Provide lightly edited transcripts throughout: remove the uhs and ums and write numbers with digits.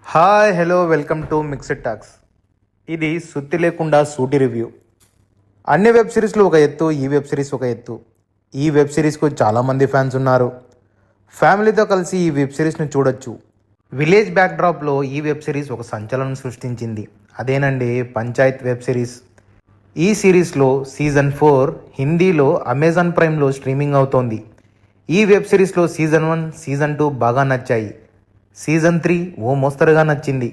Hi hello welcome to mixed talks. ఇది సుత్తి లేకుండా సూటి రివ్యూ. అన్ని వెబ్ సిరీస్లు ఒక ఎత్తు, ఈ వెబ్ సిరీస్ ఒక ఎత్తు. ఈ వెబ్ సిరీస్కు చాలామంది ఫ్యాన్స్ ఉన్నారు. ఫ్యామిలీతో కలిసి ఈ వెబ్ సిరీస్ను చూడొచ్చు. విలేజ్ బ్యాక్డ్రాప్లో ఈ వెబ్ సిరీస్ ఒక సంచలనం సృష్టించింది. అదేనండి పంచాయత్ వెబ్ సిరీస్. ఈ సిరీస్లో సీజన్ 4 హిందీలో అమెజాన్ ప్రైమ్లో స్ట్రీమింగ్ అవుతోంది. ఈ వెబ్ సిరీస్లో సీజన్ 1, సీజన్ 2 బాగా నచ్చాయి. సీజన్ 3 ఓ మోస్తరుగా నచ్చింది.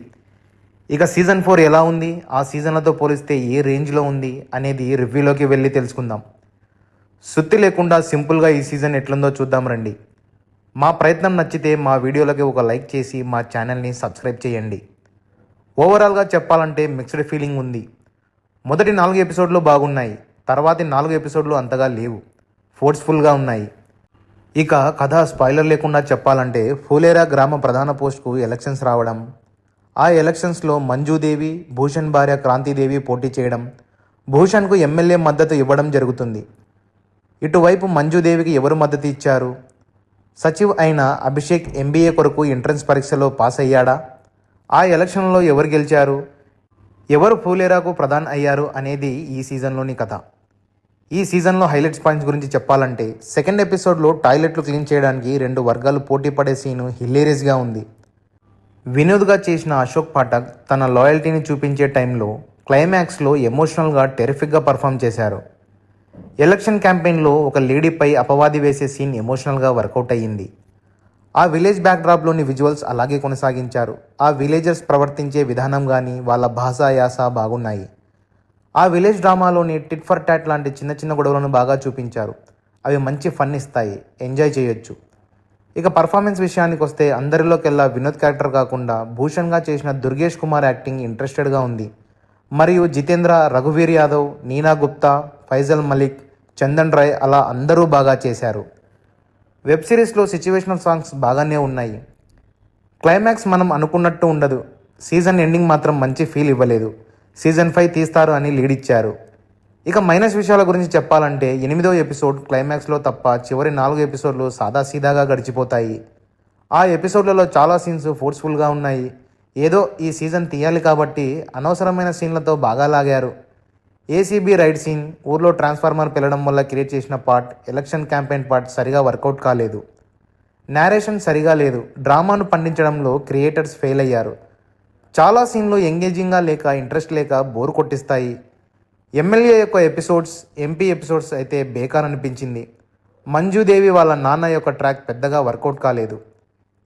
ఇక సీజన్ 4 ఎలా ఉంది, ఆ సీజన్లతో పోలిస్తే ఏ రేంజ్లో ఉంది అనేది రివ్యూలోకి వెళ్ళి తెలుసుకుందాం. సుత్తి లేకుండా సింపుల్గా ఈ సీజన్ ఎట్లుందో చూద్దాం రండి. మా ప్రయత్నం నచ్చితే మా వీడియోలకి ఒక లైక్ చేసి మా ఛానల్ని సబ్స్క్రైబ్ చేయండి. ఓవరాల్గా చెప్పాలంటే మిక్స్డ్ ఫీలింగ్ ఉంది. మొదటి 4 ఎపిసోడ్లు బాగున్నాయి, తర్వాతి 4 ఎపిసోడ్లు అంతగా లేవు, ఫోర్స్ఫుల్గా ఉన్నాయి. ఇక కథ స్పాయిలర్ లేకుండా చెప్పాలంటే ఫూలేరా గ్రామ ప్రధాన పోస్టుకు ఎలక్షన్స్ రావడం, ఆ ఎలక్షన్స్లో మంజుదేవి, భూషణ్ భార్య క్రాంతిదేవి పోటీ చేయడం, భూషణ్కు ఎమ్మెల్యే మద్దతు ఇవ్వడం జరుగుతుంది. ఇటువైపు మంజుదేవికి ఎవరు మద్దతు ఇచ్చారు? సచివ్ అయిన అభిషేక్ ఎంబీఏ కొరకు ఎంట్రన్స్ పరీక్షలో పాస్ అయ్యాడా? ఆ ఎలక్షన్లో ఎవరు గెలిచారు? ఎవరు ఫూలేరాకు ప్రధాన్ అయ్యారు అనేది ఈ సీజన్లోని కథ. ఈ సీజన్లో హైలైట్స్ పాయింట్స్ గురించి చెప్పాలంటే సెకండ్ ఎపిసోడ్లో టాయిలెట్లు క్లీన్ చేయడానికి 2 వర్గాలు పోటీ పడే సీను హిలేరియస్గా ఉంది. వినోద్గా చేసిన అశోక్ పాఠక్ తన లాయల్టీని చూపించే టైంలో క్లైమాక్స్లో ఎమోషనల్గా టెరిఫిక్గా పర్ఫామ్ చేశారు. ఎలక్షన్ క్యాంపెయిన్లో ఒక లేడీపై అపవాది వేసే సీన్ ఎమోషనల్గా వర్కౌట్ అయ్యింది. ఆ విలేజ్ బ్యాక్డ్రాప్లోని విజువల్స్ అలాగే కొనసాగించారు. ఆ విలేజర్స్ ప్రవర్తించే విధానం కానీ వాళ్ళ భాష యాస బాగున్నాయి. ఆ విలేజ్ డ్రామాలోని టిట్ ఫర్ టాట్ లాంటి చిన్న చిన్న గొడవలను బాగా చూపించారు. అవి మంచి ఫన్ ఇస్తాయి, ఎంజాయ్ చేయొచ్చు. ఇక పర్ఫార్మెన్స్ విషయానికి వస్తే అందరిలోకెల్లా వినోద్ క్యారెక్టర్ కాకుండా భూషణ్గా చేసిన దుర్గేష్ కుమార్ యాక్టింగ్ ఇంట్రెస్టెడ్గా ఉంది. మరియు జితేంద్ర, రఘువీర్ యాదవ్, నీనా గుప్తా, ఫైజల్ మలిక్, చందన్ రాయ్ అలా అందరూ బాగా చేశారు. వెబ్ సిరీస్లో సిచ్యువేషనల్ సాంగ్స్ బాగానే ఉన్నాయి. క్లైమాక్స్ మనం అనుకున్నట్టు ఉండదు. సీజన్ ఎండింగ్ మాత్రం మంచి ఫీల్ ఇవ్వలేదు. సీజన్ 5 తీస్తారు అని లీడ్ ఇచ్చారు. ఇక మైనస్ విషయాల గురించి చెప్పాలంటే 8వ ఎపిసోడ్ క్లైమాక్స్లో తప్ప చివరి 4 ఎపిసోడ్లు సాదాసీదాగా గడిచిపోతాయి. ఆ ఎపిసోడ్లలో చాలా సీన్స్ ఫోర్స్ఫుల్గా ఉన్నాయి. ఏదో ఈ సీజన్ తీయాలి కాబట్టి అనవసరమైన సీన్లతో బాగా లాగారు. ఏసీబీ రైడ్ సీన్, ఊర్లో ట్రాన్స్ఫార్మర్ పెళ్ళడం వల్ల క్రియేట్ చేసిన పార్ట్, ఎలక్షన్ క్యాంపెయిన్ పార్ట్ సరిగా వర్కౌట్ కాలేదు. నేరేషన్ సరిగా లేదు. డ్రామాను పండించడంలో క్రియేటర్స్ ఫెయిల్ అయ్యారు. చాలా సీన్లు ఎంగేజింగ్గా లేక ఇంట్రెస్ట్ లేక బోర్ కొట్టిస్తాయి. ఎమ్మెల్యే యొక్క ఎపిసోడ్స్, ఎంపీ ఎపిసోడ్స్ అయితే బేకార్ అనిపించింది. మంజుదేవి వాళ్ళ నాన్న యొక్క ట్రాక్ పెద్దగా వర్కౌట్ కాలేదు.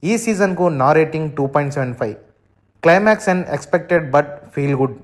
ఈ సీజన్కు నా rating 2.75. Climax and expected but feel good.